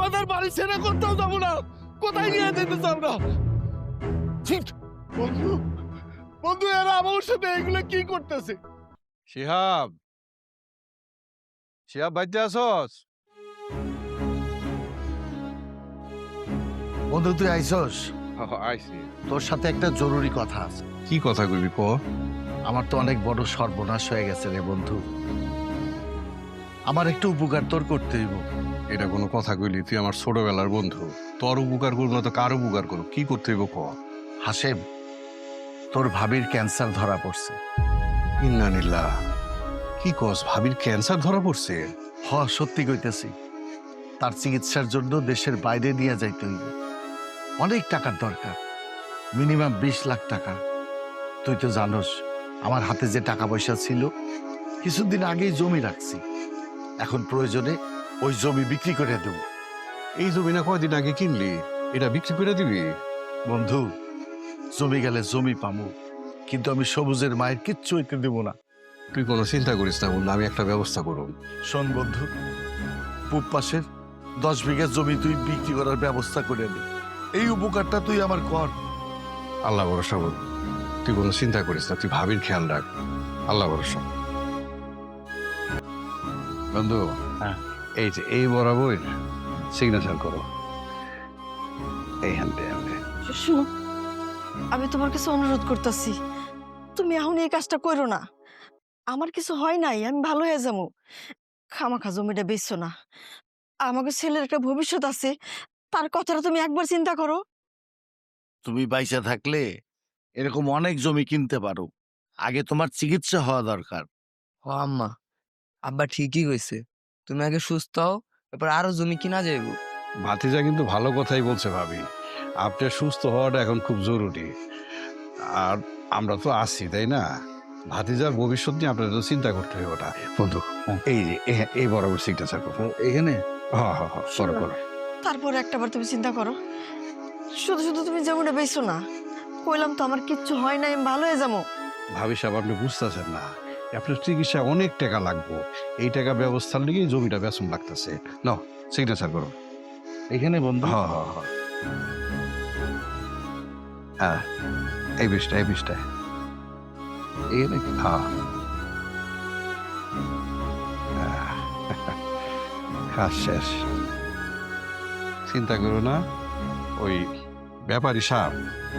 আমাদের বাড়ি ছেড়ে কোথাও যাবো না। কোথায় নিয়ে যেতে চাও না? বন্ধু, বন্ধু, এরা আমার সাথে এগুলো কি করতেছে? শিহাব, শিহাব বাইতে আসস? বন্ধু তুই আইসস? আইসি। তোর সাথে একটা জরুরি কথা আছে। কি কথা কইবি ক? আমার তো অনেক বড় সর্বনাশ হয়ে গেছে রে বন্ধু। আমার একটু উপকার তোর করতে হইব। এটা কোনো কথা কইলি? তুই আমার ছোটবেলার বন্ধু, তোর উপকার করবো না তো কার উপকার করবো? কি করতে হইব ক? হাসেম, তোর ভাবির ক্যান্সার ধরা পড়ছে। ইন্নানিল্লাহ, কি কস? ভাবির ক্যান্সার ধরা পড়ছে? হ, সত্যি কইতেছি। তার চিকিৎসার জন্য দেশের বাইরে নিয়ে যাইতে হইবে। অনেক টাকার দরকার, মিনিমাম 20 লাখ টাকা। তুই তো জানোস আমার হাতে যে টাকা পয়সা ছিল, কিছুদিন আগেই জমি রাখছি। এখন প্রয়োজনে ওই জমি বিক্রি করে দেব। এই জমি না কয়দিন আগে কিনলি, এটা বিক্রি করে দিবি? বন্ধু, জমি গেলে জমি পামু, কিন্তু আমি সবুজের মায়ের কিচ্ছু হইতে দেব না। তুই কোনো চিন্তা করিস না বন্ধু, আমি একটা ব্যবস্থা করব। শোন বন্ধু, পূব পাশের 10 বিঘা জমি তুই বিক্রি করার ব্যবস্থা করে দে। এই উপকারটা তুই আমার কর। আল্লাহ ভরসা বল, তুই কোনো চিন্তা করিস না, তুই ভাবির খেয়াল রাখ। আল্লাহ ভরসা। বন্ধু, হ্যাঁ। এই যে এই বরাবর সিগনেচার করো এই হ্যান্ডে হ্যান্ডে। শোনো, আমি তোমার কাছে অনুরোধ করতেছি, তুমি এখন এই কাজটা করো না। আমার কিছু হয় নাই, আমি ভালো হয়ে যাবো। খামাখা জমিটা বেচছো না। আমাকে ছেলের একটা ভবিষ্যৎ আছে, তার কথাটা তুমি একবার চিন্তা করো। তুমি বাইসা থাকলে এরকম অনেক জমি কিনতে পারো। আগে তোমার চিকিৎসা হওয়া দরকার। ও আম্মা, আব্বা ঠিকই কইছে। তুমি আগে সুস্থ হও, এরপর আরো জমি কিনা যাইব। ভাতিজা কিন্তু ভালো কথাই বলছে ভাবি। আপনার সুস্থ হওয়াটা এখন খুব জরুরি। আর আমরা তো আছি, তাই না? ভাতিজার ভবিষ্যৎ নিয়ে আপনাদের তো চিন্তা করতে হবে। ওটা বন্ধু, এই যে এই বরাবর সিগনেচার করো এখানে। হ্যাঁ হ্যাঁ হ্যাঁ, করো করো। তারপর একটাবার তুমি চিন্তা করো। শুধু শুধু তুমি জমিটা বেচছো না। কইলাম তো আমার কিচ্ছু হয় নাই, আমি ভালো হয়ে যাবো। ভাবি সাহেব, আপনি বুঝতেছেন না, আপনার চিকিৎসা অনেক টাকা লাগবে। এই টাকা ব্যবস্থার লিগে জমিটা বেচন লাগতেছে। নাও সিগনেচার করো এখানে বন্ধু। হ্যাঁ হ্যাঁ হ্যাঁ হ্যাঁ, এই বিষটা এই বিষটা এখানে। হ্যাঁ। কাজ শেষ, চিন্তা করো না। ওই ব্যাপারী সাহেব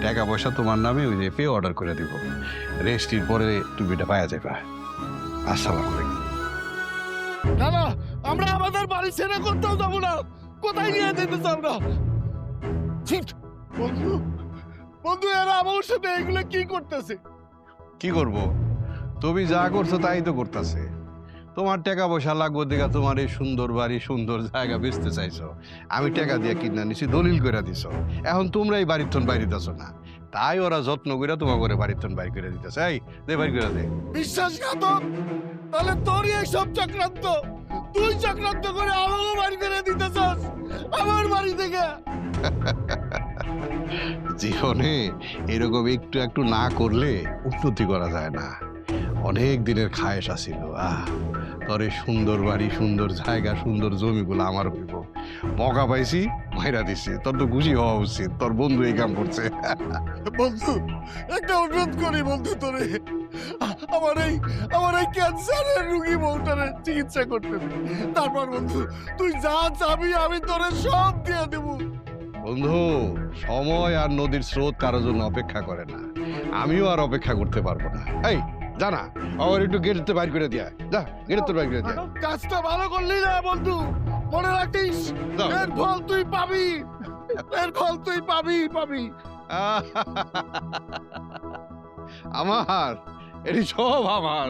টাকা পয়সা তোমার নামে ওই যে পে অর্ডার করে দিব। রেস্টির পরে তুমি এটা পাওয়া যাবে। আসসালামু আলাইকুম। না না, আমরা আমাদের বাড়ি ছেড়ে কোথাও যাবো না। কোথায় নিয়ে যেতে চাও না? বন্ধু, বন্ধু, এরা আমার সাথে এগুলো কি করতেছে? কি করব? তুমি যা করছো তাই তো করতেছে। তোমার টাকা পয়সা লাগবে দেখা তোমার এই সুন্দর বাড়ি সুন্দর জায়গা বেচতে চাইছো। আমি টাকা দিয়ে কিনা নিছি, দলিল করে দিছো। এখন তোমরা এই বাড়ির তন বাইরে দিতেছো না, তাই ওরা যত্ন করে তোমার করে বাড়ির তন বাইর করে দিতেছে। এই দে, বাইর করে দে। বিশ্বাসঘাতক! তাহলে তোরই এইসব চক্রান্ত। তুই চক্রান্ত করে আমাকে বাড়ি করে দিতে চাস আমার বাড়ি থেকে। জীবনে এরকম একটু একটু না করলে উন্নতি করা যায় না। অনেক দিনের খায়েশ আসিল, তোর এই সুন্দর বাড়ি সুন্দর জায়গা সুন্দর জমিগুলো আমার হইব। মকা পাইছি, মাইরা দিছি। তোর তো খুশি হওয়া উচিত, তোর বন্ধু এই কাম করছে। বন্ধু, একটা অনুরোধ করি বন্ধু তোরে, আমার এই ক্যান্সারের রুগী বউটারে চিকিৎসা করতে দে। তারপর বন্ধু, তুই যা চাবি আমি তোরে সব দিয়ে দেবো। বন্ধু, সময় আর নদীর স্রোত কারোর জন্য অপেক্ষা করে না। আমিও আর অপেক্ষা করতে পারবো না। এই জানা, আমার একটু গেটতে বাইর করে দিয়া, যা গেটতে বাইর করে দিয়া। কাজটা ভালো করলি না বন্ধু, মনে রাখিস দাও। এর ফল তুই পাবি, এর ফল তুই পাবি পাবি। আমার এটি সব আমার।